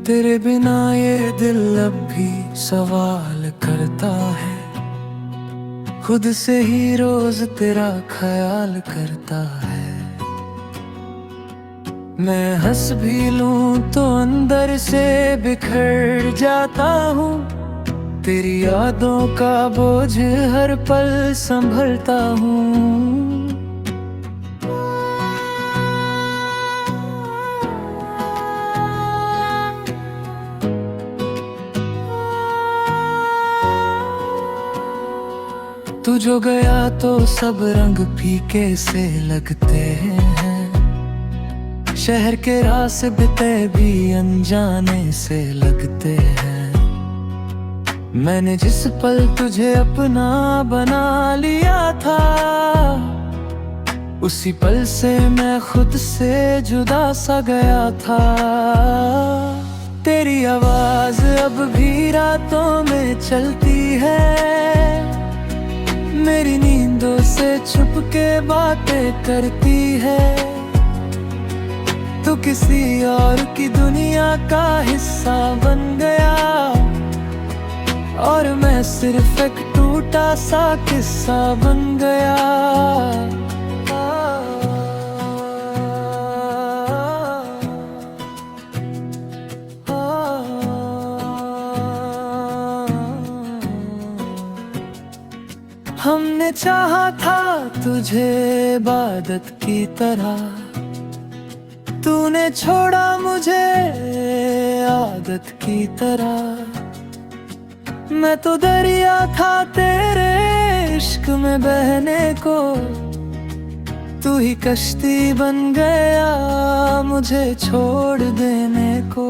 तेरे बिना ये दिल अब भी सवाल करता है, खुद से ही रोज तेरा ख्याल करता है। मैं हंस भी लूं तो अंदर से बिखर जाता हूँ, तेरी यादों का बोझ हर पल संभलता हूँ। तू जो गया तो सब रंग फीके से लगते हैं, शहर के रास्ते भी अनजाने से लगते हैं। मैंने जिस पल तुझे अपना बना लिया था, उसी पल से मैं खुद से जुदा सा गया था। तेरी आवाज अब भी रातों में चलती है, मेरी नींदों से छुप के बातें करती है। तू किसी और की दुनिया का हिस्सा बन गया, और मैं सिर्फ एक टूटा सा किस्सा बन गया। हमने चाहा था तुझे इबादत की तरह, तूने छोड़ा मुझे आदत की तरह। मैं तो दरिया था तेरे इश्क में बहने को, तू ही कश्ती बन गया मुझे छोड़ देने को।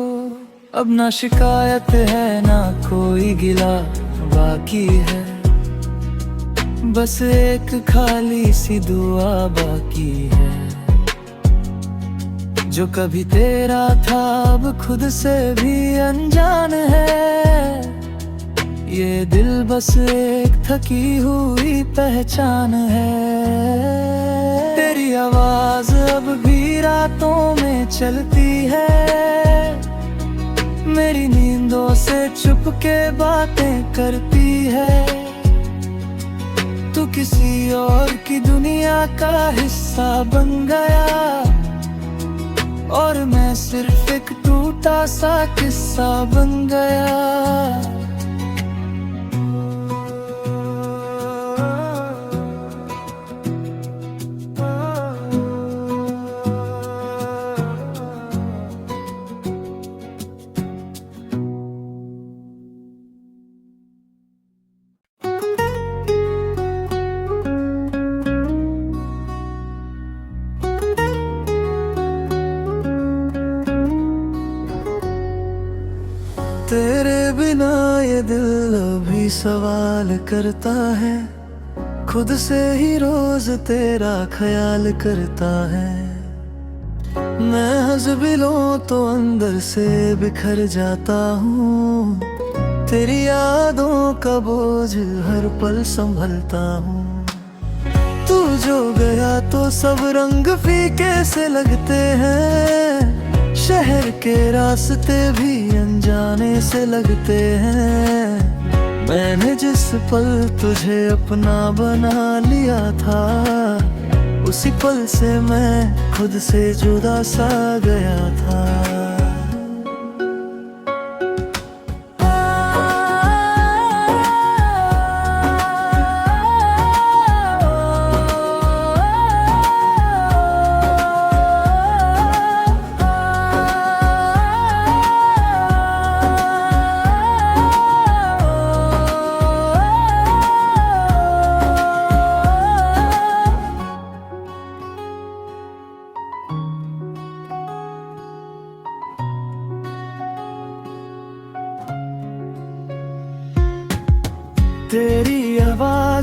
अब ना शिकायत है ना कोई गिला बाकी है, बस एक खाली सी दुआ बाकी है। जो कभी तेरा था अब खुद से भी अनजान है, ये दिल बस एक थकी हुई पहचान है। तेरी आवाज अब भी रातों में चलती है, मेरी नींदों से छुप के बातें करती है। तू किसी और की दुनिया का हिस्सा बन गया, और मैं सिर्फ एक टूटा सा किस्सा बन गया। तेरे बिना ये दिल अभी सवाल करता है, खुद से ही रोज तेरा ख्याल करता है। मैं हंस भी लूं तो अंदर से बिखर जाता हूँ, तेरी यादों का बोझ हर पल संभलता हूँ। तू जो गया तो सब रंग फीके से लगते हैं, शहर के रास्ते भी अनजाने से लगते हैं। मैंने जिस पल तुझे अपना बना लिया था, उसी पल से मैं खुद से जुदा सा गया था।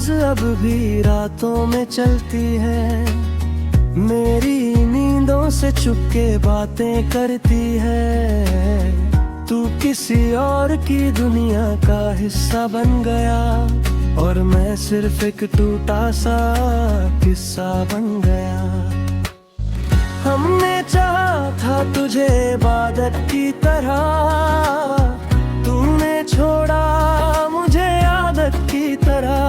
आवाज अब भी रातों में चलती है, मेरी नींदों से चुपके बातें करती है। तू किसी और की दुनिया का हिस्सा बन गया और मैं सिर्फ एक टूटा सा किस्सा बन गया। हमने चाहा था तुझे इबादत की तरह, तूने छोड़ा मुझे आदत की तरह।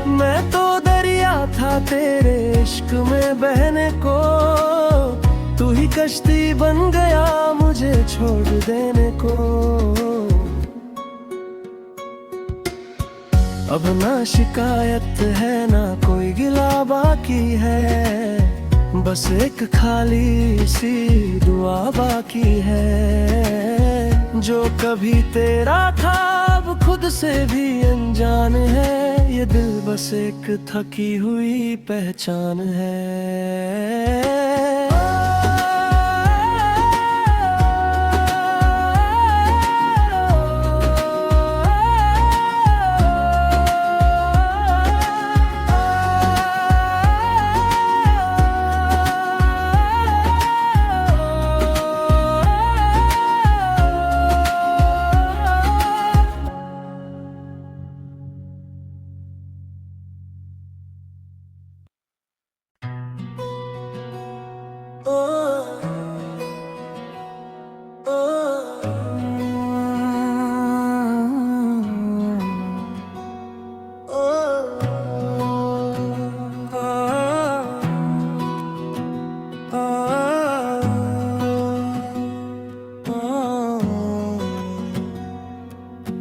मैं तो दरिया था तेरे इश्क में बहने को, तू ही कश्ती बन गया मुझे छोड़ देने को। अब ना शिकायत है ना कोई गिला बाकी है, बस एक खाली सी दुआ बाकी है। जो कभी तेरा था अब खुद से भी अनजान है, ये दिल बस एक थकी हुई पहचान है।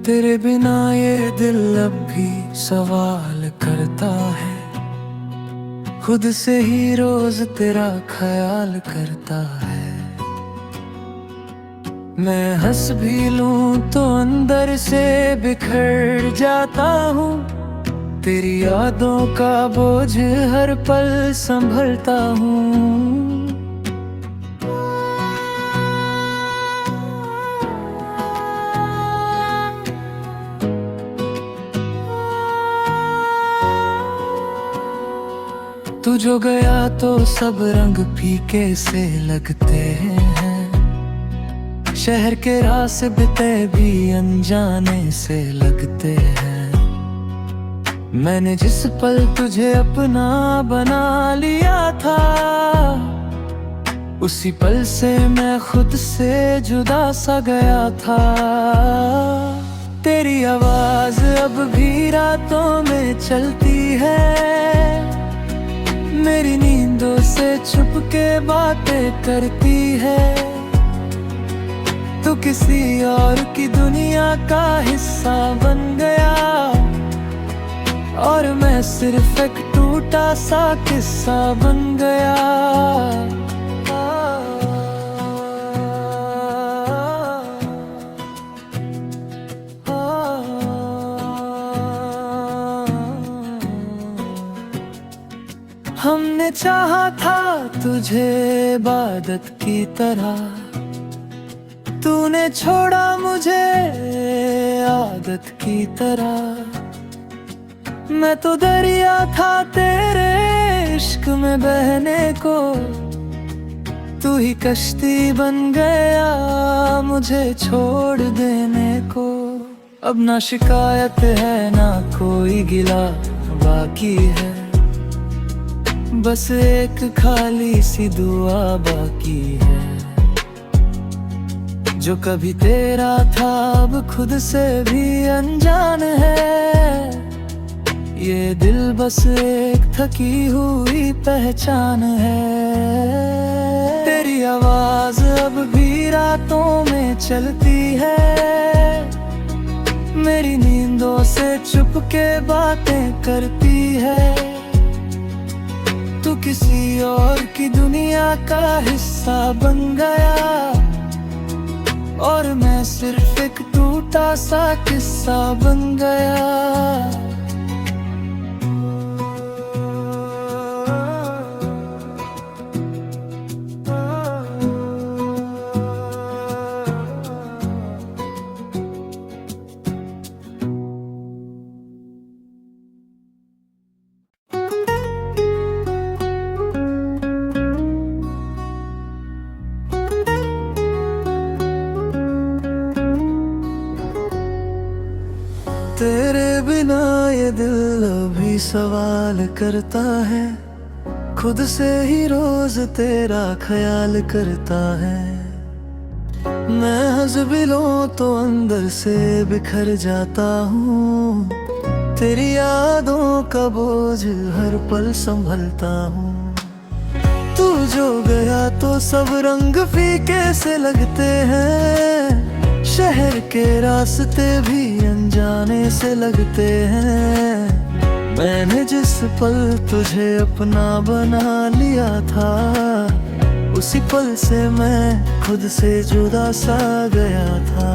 तेरे बिना ये दिल अब भी सवाल करता है, खुद से ही रोज तेरा ख्याल करता है। मैं हंस भी लूं तो अंदर से बिखर जाता हूँ, तेरी यादों का बोझ हर पल संभलता हूँ। तू जो गया तो सब रंग फीके से लगते हैं, शहर के रास्ते भी अनजाने से लगते हैं। मैंने जिस पल तुझे अपना बना लिया था, उसी पल से मैं खुद से जुदा सा गया था। तेरी आवाज अब भी रातों में चलती है, मेरी नींदों से छुप के बातें करती है। तू किसी और की दुनिया का हिस्सा बन गया और मैं सिर्फ एक टूटा सा किस्सा बन गया। हमने चाहा था तुझे इबादत की तरह, तूने छोड़ा मुझे आदत की तरह। मैं तो दरिया था तेरे इश्क में बहने को, तू ही कश्ती बन गया मुझे छोड़ देने को। अब ना शिकायत है ना कोई गिला बाकी है, बस एक खाली सी दुआ बाकी है। जो कभी तेरा था अब खुद से भी अनजान है, ये दिल बस एक थकी हुई पहचान है। तेरी आवाज अब भी रातों में चलती है, मेरी नींदों से छुप के बातें करती है। तू किसी और की दुनिया का हिस्सा बन गया और मैं सिर्फ एक टूटा सा किस्सा बन गया। भी सवाल करता है, खुद से ही रोज तेरा ख्याल करता है। मैं हंस भी लूं तो अंदर से बिखर जाता हूँ, तेरी यादों का बोझ हर पल संभलता हूँ। तू जो गया तो सब रंग फीके से लगते हैं, शहर के रास्ते भी अनजाने से लगते हैं। मैंने जिस पल तुझे अपना बना लिया था, उसी पल से मैं खुद से जुदा सा गया था।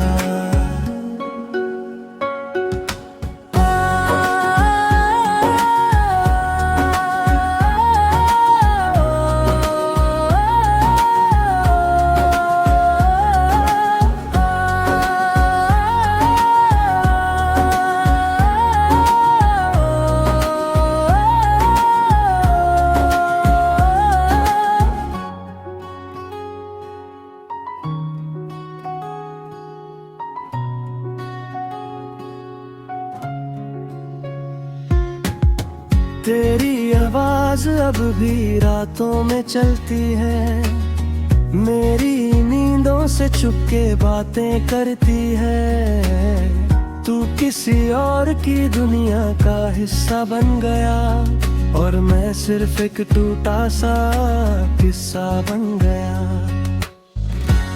तेरी आवाज अब भी रातों में चलती है, मेरी नींदों से चुपके बातें करती है। तू किसी और की दुनिया का हिस्सा बन गया, और मैं सिर्फ एक टूटा सा किस्सा बन गया।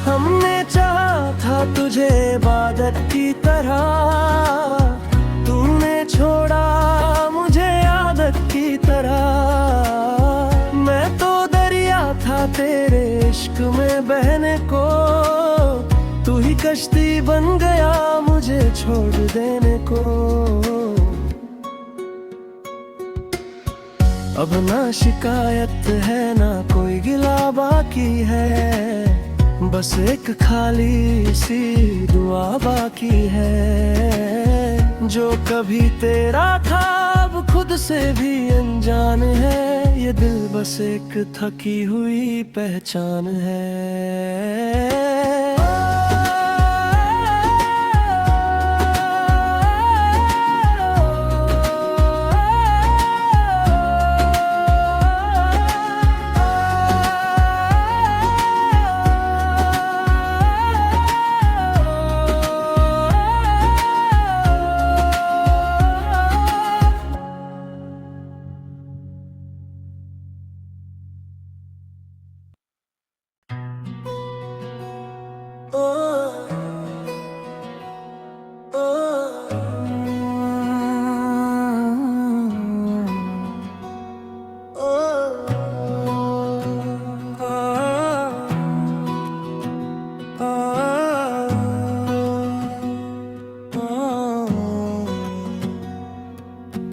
हमने चाहा था तुझे इबादत की तरह, तूने छोड़ा मुझे आदत की तरह। मैं तो दरिया था तेरे इश्क में बहने को, तू ही कश्ती बन गया मुझे छोड़ देने को। अब ना शिकायत है ना कोई गिला बाकी है, बस एक खाली सी दुआ बाकी है। जो कभी तेरा था अब खुद से भी अनजान है, ये दिल बस एक थकी हुई पहचान है।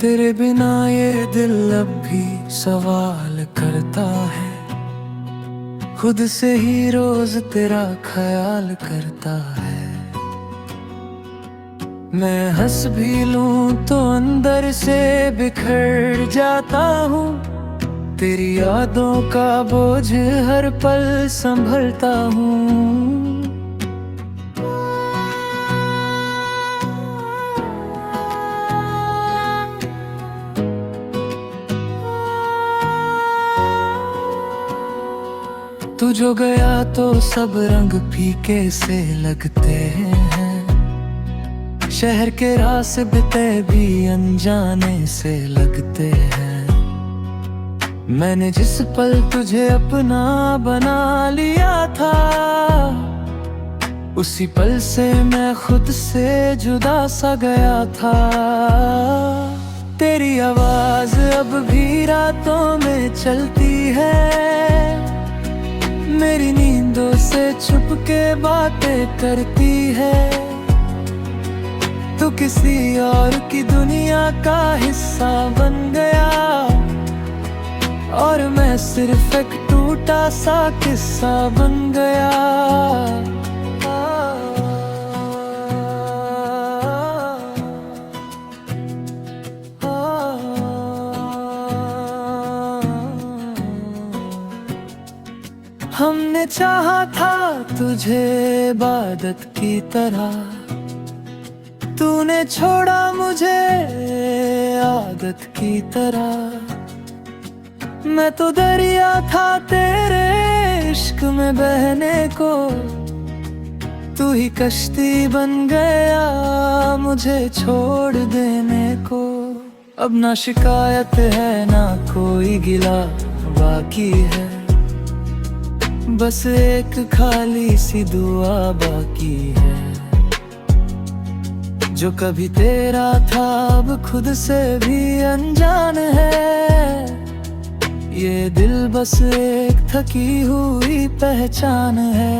तेरे बिना ये दिल अब भी सवाल करता है, खुद से ही रोज तेरा ख्याल करता है। मैं हंस भी लूं तो अंदर से बिखर जाता हूँ, तेरी यादों का बोझ हर पल संभलता हूँ। तू जो गया तो सब रंग फीके से लगते हैं, शहर के रास्ते भी अनजाने से लगते हैं। मैंने जिस पल तुझे अपना बना लिया था, उसी पल से मैं खुद से जुदा सा गया था। तेरी आवाज अब भी रातों में चलती है, मेरी नींदों से छुप के बातें करती है। तू किसी और की दुनिया का हिस्सा बन गया, और मैं सिर्फ एक टूटा सा किस्सा बन गया। हमने चाहा था तुझे इबादत की तरह, तूने छोड़ा मुझे आदत की तरह। मैं तो दरिया था तेरे इश्क में बहने को, तू ही कश्ती बन गया मुझे छोड़ देने को। अब ना शिकायत है ना कोई गिला बाकी है, बस एक खाली सी दुआ बाकी है। जो कभी तेरा था अब खुद से भी अनजान है, ये दिल बस एक थकी हुई पहचान है।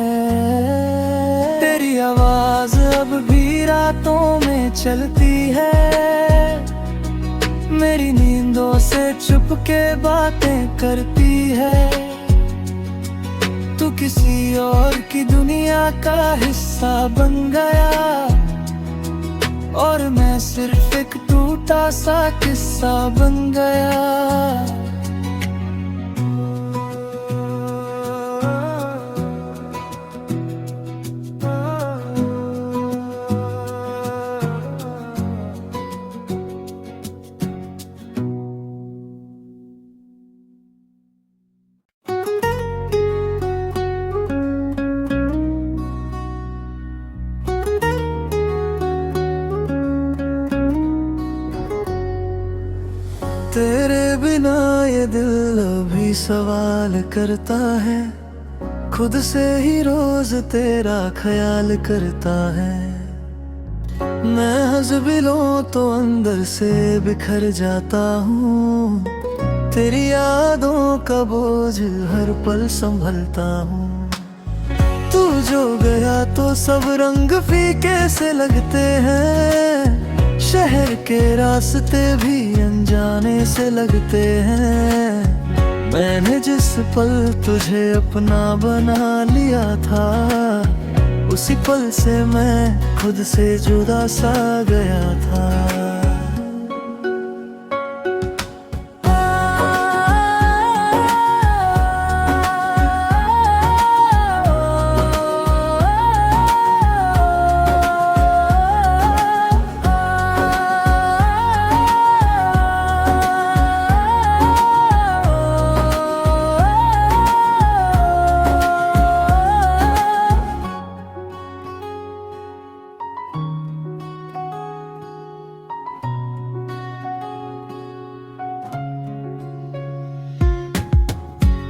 तेरी आवाज अब भी रातों में चलती है, मेरी नींदों से छुप के बातें करती है। तू किसी और की दुनिया का हिस्सा बन गया, और मैं सिर्फ एक टूटा सा किस्सा बन गया। तेरे बिना ये दिल अभी सवाल करता है, खुद से ही रोज तेरा ख्याल करता है। मैं हंस भी लूं तो अंदर से बिखर जाता हूँ, तेरी यादों का बोझ हर पल संभलता हूँ। तू जो गया तो सब रंग फीके से लगते हैं, शहर के रास्ते भी अनजाने से लगते हैं। मैंने जिस पल तुझे अपना बना लिया था, उसी पल से मैं खुद से जुदा सा गया था।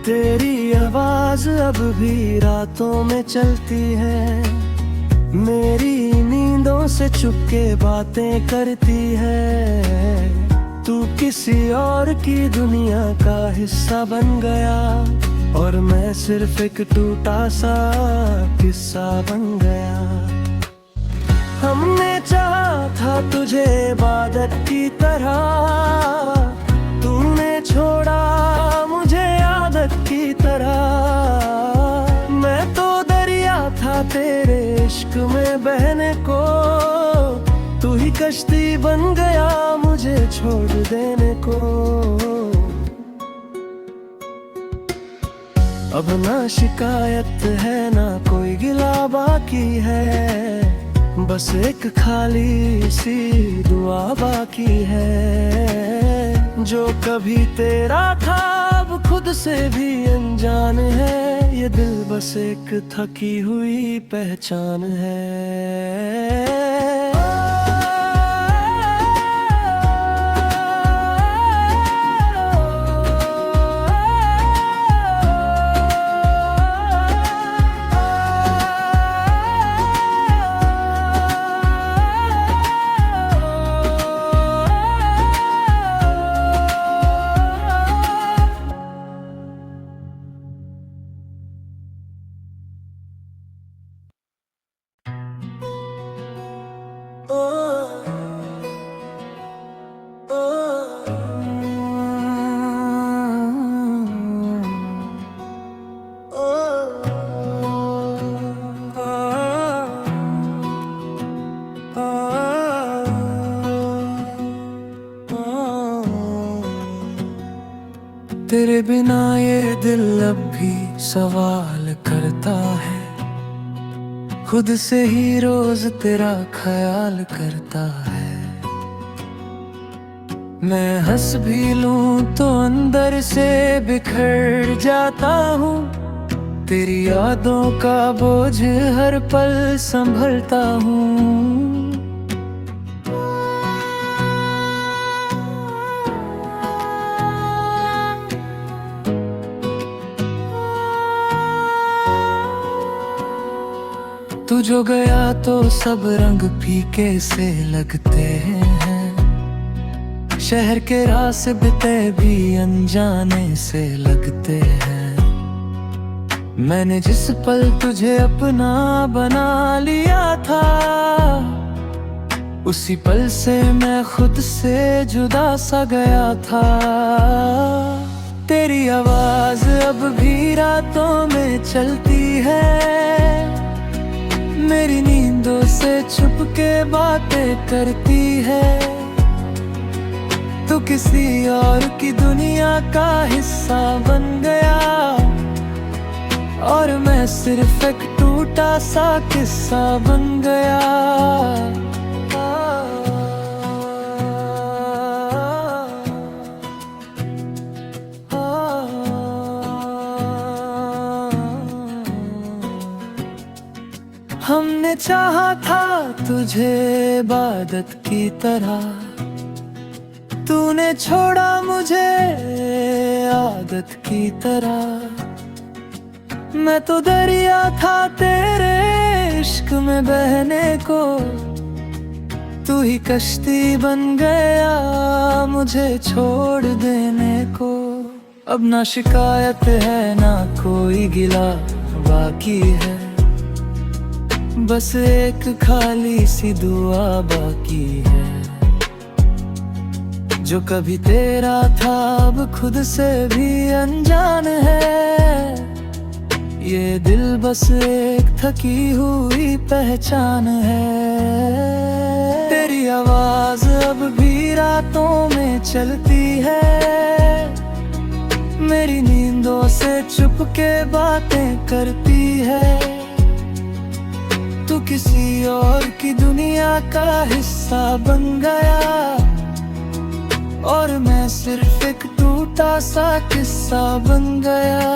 तेरी आवाज अब भी रातों में चलती है, मेरी नींदों से चुपके बातें करती है। तू किसी और की दुनिया का हिस्सा बन गया, और मैं सिर्फ एक टूटा सा किस्सा बन गया। हमने चाहा था तुझे इबादत की तरह, तूने छोड़ा मुझे आदत की तरह। मैं तो दरिया था तेरे इश्क में बहने को, तू ही कश्ती बन गया मुझे छोड़ देने को। अब ना शिकायत है ना कोई गिला बाकी है, बस एक खाली सी दुआ बाकी है। जो कभी तेरा था अब खुद से भी अनजान है, ये दिल बस एक थकी हुई पहचान है। तेरे बिना ये दिल अब भी सवाल करता है, खुद से ही रोज तेरा ख्याल करता है। मैं हंस भी लूं तो अंदर से बिखर जाता हूँ। तेरी यादों का बोझ हर पल संभलता हूँ। तू जो गया तो सब रंग फीके से लगते हैं। शहर के रास्ते भी अनजाने से लगते हैं। मैंने जिस पल तुझे अपना बना लिया था, उसी पल से मैं खुद से जुदा सा गया था। तेरी आवाज अब भी रातों में चलती है, मेरी नींदों से छुप के बातें करती है। तू किसी और की दुनिया का हिस्सा बन गया, और मैं सिर्फ एक टूटा सा किस्सा बन गया। हमने चाहा था तुझे इबादत की तरह, तूने छोड़ा मुझे आदत की तरह। मैं तो दरिया था तेरे इश्क में बहने को, तू ही कश्ती बन गया मुझे छोड़ देने को। अब ना शिकायत है ना कोई गिला बाकी है, बस एक खाली सी दुआ बाकी है। जो कभी तेरा था अब खुद से भी अनजान है। ये दिल बस एक थकी हुई पहचान है। तेरी आवाज अब भी रातों में चलती है, मेरी नींदों से छुप के बातें करती है। तू किसी और की दुनिया का हिस्सा बन गया, और मैं सिर्फ एक टूटा सा किस्सा बन गया।